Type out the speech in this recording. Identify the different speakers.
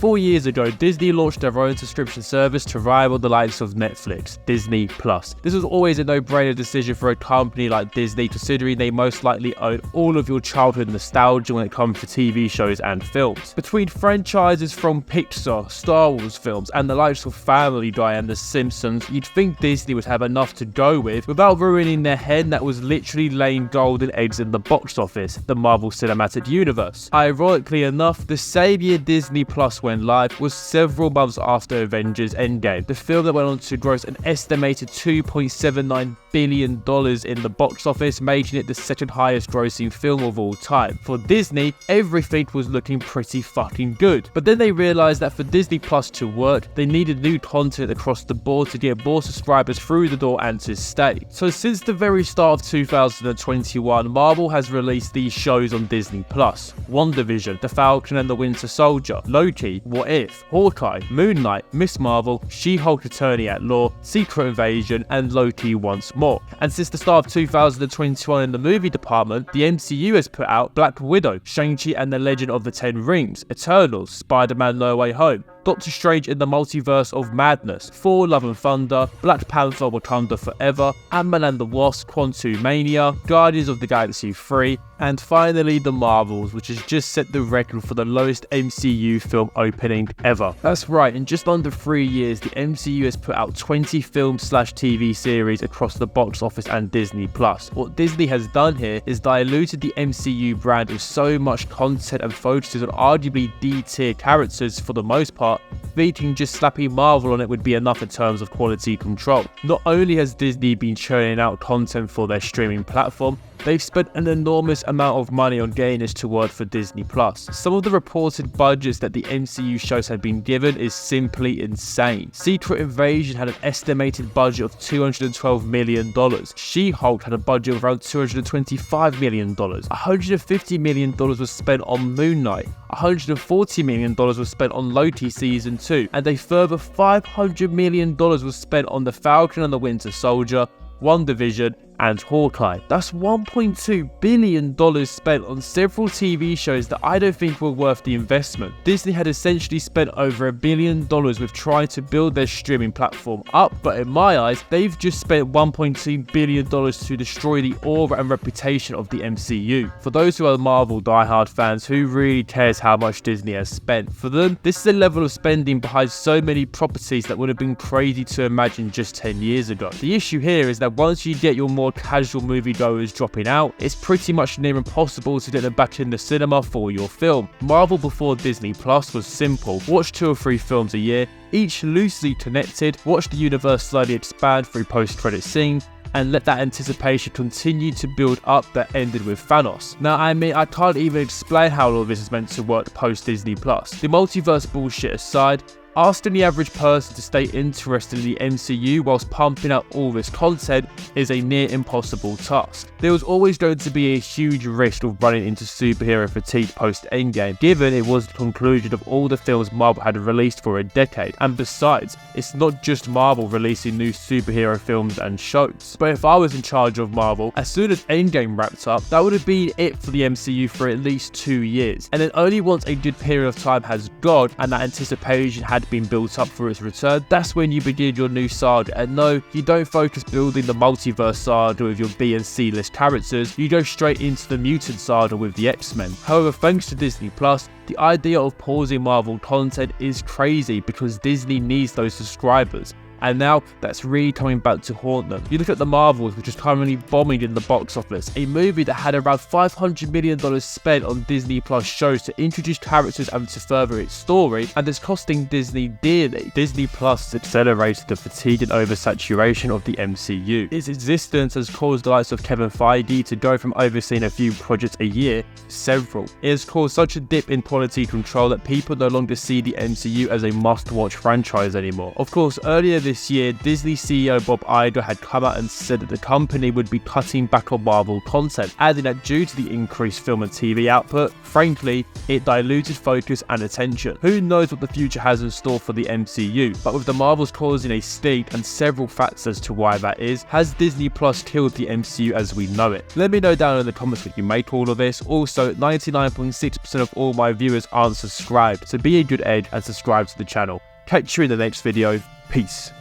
Speaker 1: 4 years ago, Disney launched their own subscription service to rival the likes of Netflix, Disney+. This was always a no-brainer decision for a company like Disney, considering they most likely own all of your childhood nostalgia when it comes to TV shows and films. Between franchises from Pixar, Star Wars films, and the likes of Family Guy and The Simpsons, you'd think Disney would have enough to go with without ruining their hen that was literally laying golden eggs in the box office, the Marvel Cinematic Universe. Ironically enough, the same year Disney Plus went live was several months after Avengers Endgame, the film that went on to gross an estimated $2.79 billion in the box office, making it the second highest grossing film of all time. For Disney, everything was looking pretty fucking good. But then they realized that for Disney Plus to work, they needed new content across the board to get more subscribers through the door and to stay. So since the very start of 2021, Marvel has released these shows on Disney Plus: WandaVision, The Falcon and the Winter Soldier, Loki, What If, Hawkeye, Moon Knight, Miss Marvel, She-Hulk Attorney at Law, Secret Invasion, and Loki once more. And since the start of 2021 in the movie department, the MCU has put out Black Widow, Shang-Chi and the Legend of the Ten Rings, Eternals, Spider-Man No Way Home, Doctor Strange in the Multiverse of Madness, Thor Love and Thunder, Black Panther Wakanda Forever, Ant-Man and the Wasp Quantumania, Guardians of the Galaxy 3, and finally The Marvels, which has just set the record for the lowest MCU film opening ever. That's right, in just under 3 years, the MCU has put out 20 film/TV series across the box office and Disney+. What Disney has done here is diluted the MCU brand with so much content and focuses on arguably D-tier characters for the most part, thinking just slapping Marvel on it would be enough in terms of quality control. Not only has Disney been churning out content for their streaming platform, they've spent an enormous amount of money on getting this to work for Disney+. Some of the reported budgets that the MCU shows have been given is simply insane. Secret Invasion had an estimated budget of $212 million. She-Hulk had a budget of around $225 million. $150 million was spent on Moon Knight. $140 million was spent on Loki Season 2. And a further $500 million was spent on The Falcon and the Winter Soldier, WandaVision, and Hawkeye. That's $1.2 billion spent on several TV shows that I don't think were worth the investment. Disney had essentially spent over $1 billion with trying to build their streaming platform up, but in my eyes, they've just spent $1.2 billion to destroy the aura and reputation of the MCU. For those who are Marvel diehard fans, who really cares how much Disney has spent? For them, this is a level of spending behind so many properties that would have been crazy to imagine just 10 years ago. The issue here is that once you get your more casual moviegoers dropping out, it's pretty much near impossible to get them back in the cinema for your film. Marvel before Disney Plus was simple: watch 2 or 3 films a year, each loosely connected, watch the universe slowly expand through post-credit scenes, and let that anticipation continue to build up that ended with Thanos. Now, I mean, I can't even explain how all of this is meant to work post-Disney Plus. The multiverse bullshit aside, asking the average person to stay interested in the MCU whilst pumping out all this content is a near impossible task. There was always going to be a huge risk of running into superhero fatigue post-Endgame, given it was the conclusion of all the films Marvel had released for a decade. And besides, it's not just Marvel releasing new superhero films and shows. But if I was in charge of Marvel, as soon as Endgame wrapped up, that would have been it for the MCU for at least 2 years. And then only once a good period of time has gone and that anticipation had been built up for its return, that's when you begin your new saga. And no, you don't focus building the multiverse saga with your B and C list characters, you go straight into the mutant saga with the X-Men. However, thanks to Disney Plus, the idea of pausing Marvel content is crazy because Disney needs those subscribers. And now that's really coming back to haunt them. You look at The Marvels, which is currently bombing in the box office, a movie that had around $500 million spent on Disney Plus shows to introduce characters and to further its story, and it's costing Disney dearly. Disney Plus has accelerated the fatigue and oversaturation of the MCU. Its existence has caused the likes of Kevin Feige to go from overseeing a few projects a year to several. It has caused such a dip in quality control that people no longer see the MCU as a must-watch franchise anymore. Of course, earlier this this year, Disney CEO Bob Iger had come out and said that the company would be cutting back on Marvel content, adding that due to the increased film and TV output, frankly, it diluted focus and attention. Who knows what the future has in store for the MCU, but with the Marvels causing a stink and several facts as to why that is, has Disney Plus killed the MCU as we know it? Let me know down in the comments what you make all of this. Also, 99.6% of all my viewers aren't subscribed, so be a good egg and subscribe to the channel. Catch you in the next video. Peace.